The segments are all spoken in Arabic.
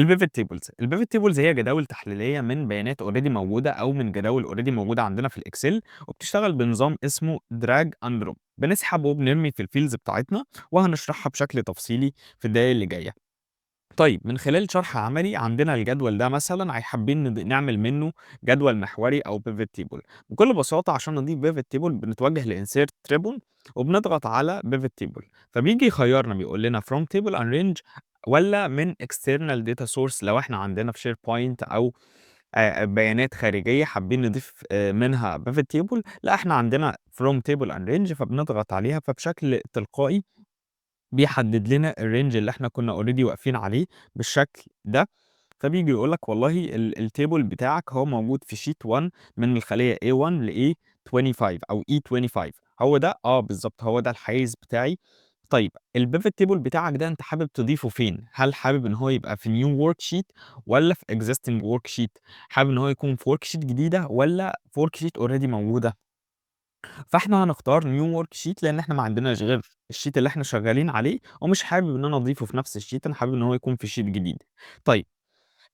الpivot tables هي جداول تحليلية من بيانات already موجودة أو من جداول already موجودة عندنا في الإكسل، وبتشتغل بنظام اسمه drag and drop. بنسحب وبنرمي في الfields بتاعتنا، وهنشرحها بشكل تفصيلي في الدقايق اللي جاية. طيب من خلال شرح عملي عندنا الجدول ده مثلًا حابين نعمل منه جدول محوري أو pivot table. بكل بساطة عشان نضيف pivot table بنتوجه لinsert ribbon وبنضغط على pivot table، فبييجي يخيرنا بيقول لنا from table and range والّا من external data source لو إحنا عندنا في SharePoint أو بيانات خارجية حابين نضيف منها pivot table. لأ إحنا عندنا from table and range فبنضغط عليها، فبشكل تلقائي بيحدد لنا الrange اللي إحنا كنا already واقفين عليه بالشكل ده. فبييجي يقول لك والله الtable بتاعك هو موجود في sheet 1 من الخلية A1 لA25 أو E25. هو ده بالضبط، هو ده الحيز بتاعي. طيب الpivot table بتاعك ده أنت حابب تضيفه فين؟ هل حابب إن هو يبقى في new worksheet والّا في existing worksheet؟ حابب إن هو يكون في worksheet جديدة والّا في worksheet already موجودة؟ فإحنا هنختار new worksheet لإن إحنا ما عندناش غير الsheet اللي إحنا شغالين عليه، ومش حابب إن أنا أضيفه في نفس الsheet، أنا حابب إن هو يكون في sheet جديد. طيب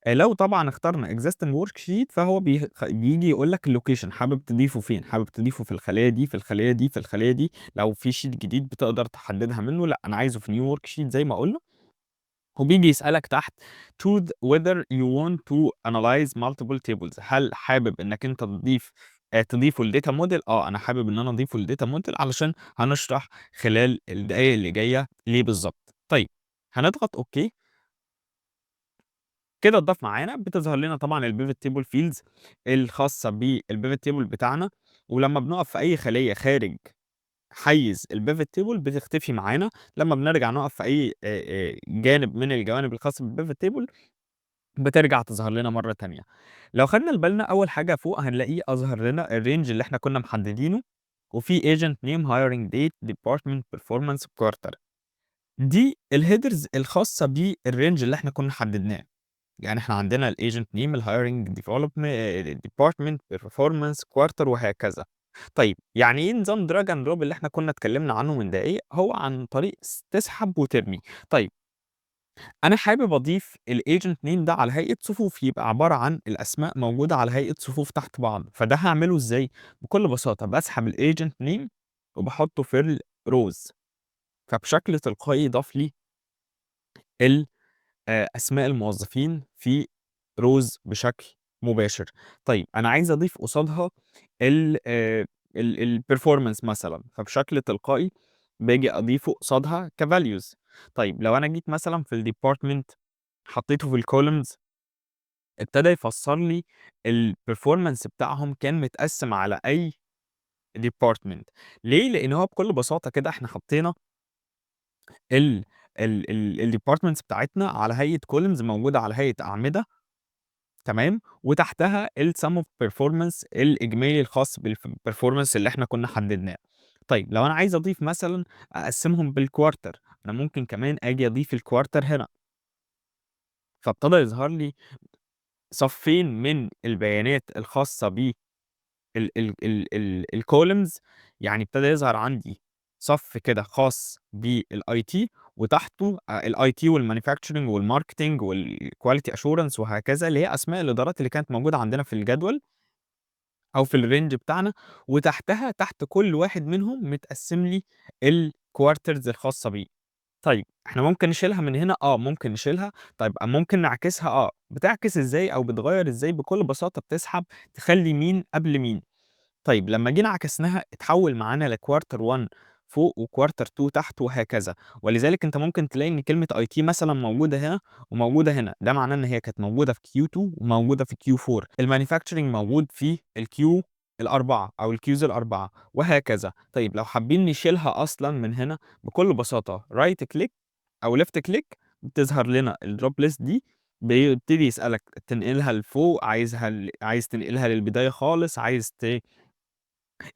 لو طبعًا اخترنا existing worksheet فهو بييجي يقول لك الlocation حابب تضيفه فين، حابب تضيفه في الخلية دي، في الخلية دي، في الخلية دي. لو في sheet جديد بتقدر تحددها منه، لأ أنا عايزه في new worksheet زي ما قُلنا. وبييجي يسألك تحت choose whether you want to analyze multiple tables. هل حابب إنك أنت تضيفه لdata model؟ أنا حابب إن أنا أضيفه لdata model علشان هنشرح خلال الدقايق اللي جاية ليه بالضبط. طيب هنضغط أوكي. كده اتضاف معانا، بتظهر لنا طبعًا الpivot table fields الخاصة بالpivot table بتاعنا، ولمّا بنقف في أي خلية خارج حيّز الpivot table بتختفي معانا. لمّا بنرجع نقف في أي جانب من الجوانب الخاصة بالpivot table بترجع تظهر لنا مرّة تانية. لو خدنا بالنا أول حاجة فوق هنلاقيه أظهر لنا الrange اللي إحنا كنا محددينه، وفي agent name hiring date department performance quarter. دي الheaders الخاصة بالrange اللي إحنا كنا حددناه. يعني إحنا عندنا الagent name الhiring department performance quarter وهكذا. طيب يعني إيه نظام drag and drop اللي إحنا كنا اتكلمنا عنه من دقايق؟ هو عن طريق تسحب وترمي. طيب أنا حابب أضيف الagent name ده على هيئة صفوف، يبقى عبارة عن الأسماء موجودة على هيئة صفوف تحت بعض. فده هاعمله إزاي؟ بكل بساطة باسحب الagent name وباحطه في الrows، فبشكل تلقائي ضاف لي أسماء الموظفين في rows بشكل مباشر. طيب أنا عايز أضيف قصادها ال الperformance مثلًا، فبشكل تلقائي باجي أضيفه قصادها كvalues. طيب لو أنا جيت مثلًا في الdepartment حطيته في الcolumns ابتدى يفسّر لي الperformance بتاعهم كان متقسّم على أي department. ليه؟ لإن هو بكل بساطة كده إحنا حطينا ال الdepartments بتاعتنا على هيئة columns موجودة على هيئة أعمدة، تمام، وتحتها الsum of performance الإجمالي الخاص بالperformance اللي إحنا كنا حددناه. طيب لو أنا عايز أضيف مثلًا أقسّمهم بالquarter، أنا ممكن كمان آجي أضيف الquarter هنا، فابتدى يظهر لي صفين من البيانات الخاصة الcolumns. يعني ابتدى يظهر عندي صف كده خاص بالIT وتحته الIT والmanufacturing والmarketing والquality assurance وهكذا، اللي هي أسماء الإدارات اللي كانت موجودة عندنا في الجدول أو في الrange بتاعنا. وتحتها تحت كل واحد منهم متقسم لي الquarters الخاصة بيه. طيب إحنا ممكن نشيلها من هنا، ممكن نشيلها. طيب ممكن نعكسها، بتعكس إزاي أو بتغيّر إزاي؟ بكل بساطة بتسحب تخلّي مين قبل مين. طيب لمّا جينا عكسناها اتحوّل معانا لquarter 1 فوق وquarter 2 تحت وهكذا. ولذلك أنت ممكن تلاقي إن كلمة IT مثلًا موجودة هنا وموجودة هنا، ده معناه إن هي كانت موجودة في Q2 وموجودة في Q4. الmanufacturing موجود في الQ ال4 أو الQs ال4 وهكذا. طيب لو حابين نشيلها أصلًا من هنا بكل بساطة right click أو left click بتظهر لنا الdrop list دي. بيبتدي يسألك تنقلها لفوق، عايز تنقلها للبداية خالص، عايز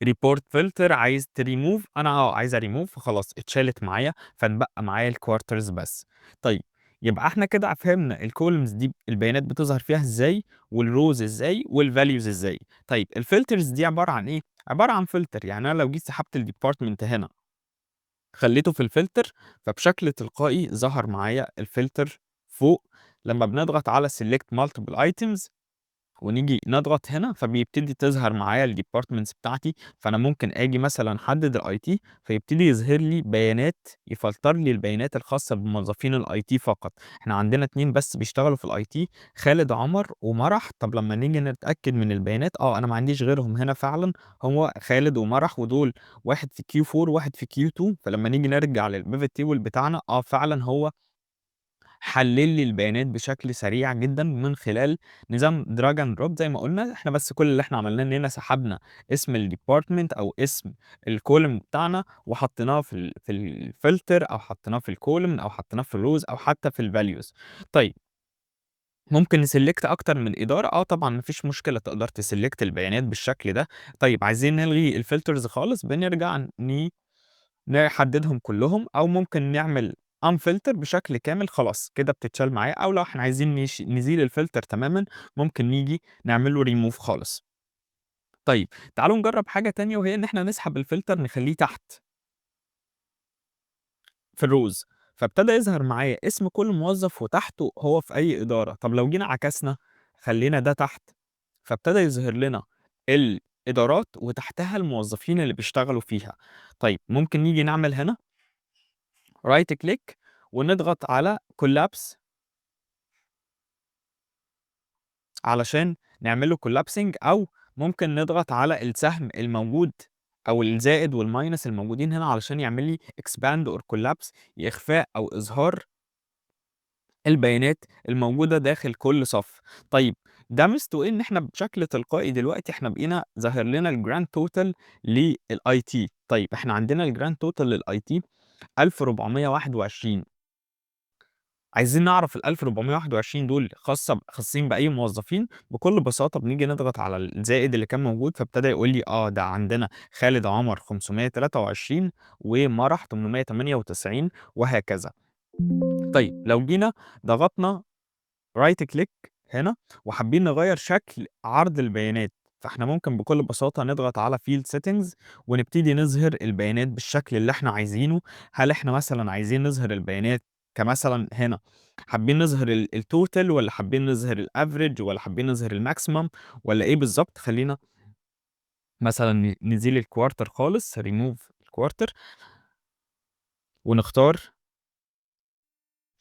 report filter، عايز تremove. أنا عايز أremove فخلاص اتشالت معايا، فاتبقى معايا الquarters بس. طيب يبقى إحنا كده فهمنا الcolumns دي البيانات بتظهر فيها إزاي، والrows إزاي، والvalues إزاي. طيب الfilters دي عبارة عن إيه؟ عبارة عن filter. يعني أنا لو جيت سحبت الdepartment هنا خلّيته في الfilter فبشكل تلقائي ظهر معايا الfilter فوق لمّا بنضغط على select multiple items ونيجي نضغط هنا، فبيبتدي تظهر معايا الdepartments بتاعتي، فأنا ممكن آجي مثلًا أحدد الIT فيبتدي يظهر لي بيانات، يفلتر لي البيانات الخاصة بموظفين الIT فقط. إحنا عندنا 2 بس بيشتغلوا في الIT، خالد عمر ومرح. طب لمّا نيجي نتأكد من البيانات، أنا ما عنديش غيرهم هنا فعلًا، هو خالد ومرح، ودول واحد في Q4 وواحد في Q2. فلمّا نيجي نرجع للpivot table بتاعنا، فعلًا هو حلّل لي البيانات بشكل سريع جدًا من خلال نظام drag and drop زي ما قُلنا. إحنا بس كل اللي إحنا عملناه إننا سحبنا اسم الdepartment أو اسم الcolumn بتاعنا وحطيناه في الfilter أو حطيناه في الcolumn أو حطيناه في الrows أو حتى في الvalues. طيب ممكن نselect أكتر من إدارة، طبعًا ما فيش مشكلة، تقدر تselect البيانات بالشكل ده. طيب عايزين نلغي الfilters خالص، بنرجع نحددهم كلّهم، أو ممكن نعمل unfilter بشكل كامل، خلاص كده بتتشال معايا. أو لو إحنا عايزين نزيل الفلتر تمامًا، ممكن نيجي نعمل له remove خالص. طيب تعالوا نجرّب حاجة تانية، وهي إن إحنا نسحب الفلتر نخلّيه تحت في الrows، فابتدى يظهر معايا اسم كل موظف وتحته هو في أي إدارة. طب لو جينا عكسنا خلّينا ده تحت، فابتدى يظهر لنا الإدارات وتحتها الموظفين اللي بيشتغلوا فيها. طيب ممكن نيجي نعمل هنا right click ونضغط على collapse علشان نعمل له collapsing، أو ممكن نضغط على السهم الموجود أو الزائد والماينس الموجودين هنا علشان يعمل لي expand or collapse، إخفاء أو إظهار البيانات الموجودة داخل كل صف. طيب ده ميزته إيه؟ إن إحنا بشكل تلقائي دلوقتي إحنا بقينا ظاهر لنا الجراند توتال للIT. طيب إحنا عندنا الجراند توتال للIT 1421. عايزين نعرف ال1421 دول خاصين بأي موظفين. بكل بساطة بنيجي نضغط على الزائد اللي كان موجود، فابتدى يقول لي ده عندنا خالد عمر 523 ومرح 898 وهكذا. طيب لو جينا ضغطنا right click هنا وحابين نغيّر شكل عرض البيانات، فإحنا ممكن بكل بساطة نضغط على field settings ونبتدي نظهر البيانات بالشكل اللي إحنا عايزينه. هل إحنا مثلًا عايزين نظهر البيانات كمثلًا هنا، حابين نظهر الtotal والّا حابين نظهر الaverage والّا حابين نظهر الmaximum والّا إيه بالضبط؟ خلّينا مثلًا نزيل الquarter خالص remove الquarter ونختار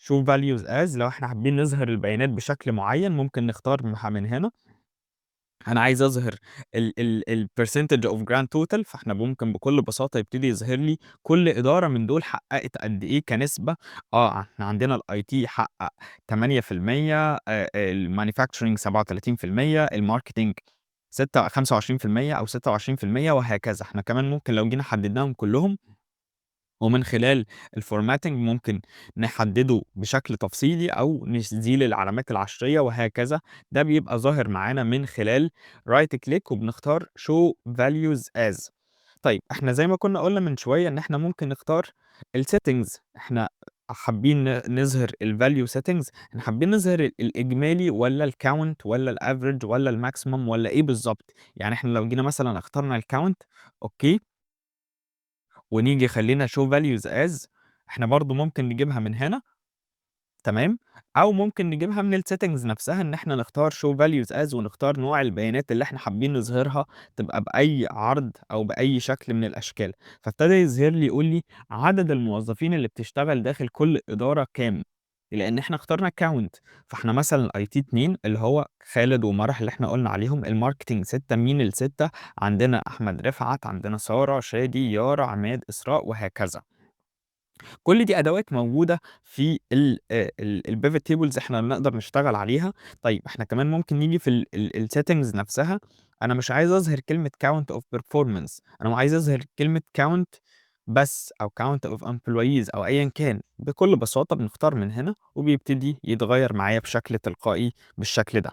show values as. لو إحنا حابين نظهر البيانات بشكل معيّن ممكن نختار من هنا. أنا عايز أظهر الpercentage of grand total، فإحنا ممكن بكل بساطة يبتدي يظهر لي كل إدارة من دول حققت قد إيه كنسبة. إحنا عندنا الIT حقق 8%، الmanufacturing 37%، الmarketing 25% أو 26% وهكذا. إحنا كمان ممكن لو جينا حددناهم كلّهم ومن خلال الformatting ممكن نحدده بشكل تفصيلي أو نزيل العلامات العشرية وهكذا. ده بيبقى ظاهر معانا من خلال right click وبنختار show values as. طيب إحنا زي ما كنا قُلنا من شوية إن إحنا ممكن نختار الsettings. إحنا حابين نظهر الvalue settings، إحنا حابين نظهر الإجمالي والّا الcount والّا الaverage والّا الmaximum والّا إيه بالضبط؟ يعني إحنا لو جينا مثلًا اخترنا الcount، أوكي، ونيجي خلّينا show values as، إحنا برضه ممكن نجيبها من هنا، تمام، أو ممكن نجيبها من الsettings نفسها إن إحنا نختار show values as ونختار نوع البيانات اللي إحنا حابين نظهرها تبقى بأي عرض أو بأي شكل من الأشكال. فابتدى يظهر لي يقول لي عدد الموظفين اللي بتشتغل داخل كل إدارة كام، لإن إحنا اخترنا count. فإحنا مثلًا الIT 2 اللي هو خالد ومرح اللي إحنا قُلنا عليهم، الmarketing 6. مين ال6؟ عندنا أحمد رفعت، عندنا سارة، شادي، يارا، عماد، إسراء وهكذا. كل دي أدوات موجودة في الpivot tables إحنا بنقدر نشتغل عليها. طيب إحنا كمان ممكن نيجي في الsettings نفسها. أنا مش عايز أظهر كلمة count of performance، أنا عايز أظهر كلمة count بس أو count of employees أو أيًا كان. بكل بساطة بنختار من هنا وبيبتدي يتغير معايا بشكل تلقائي بالشكل ده.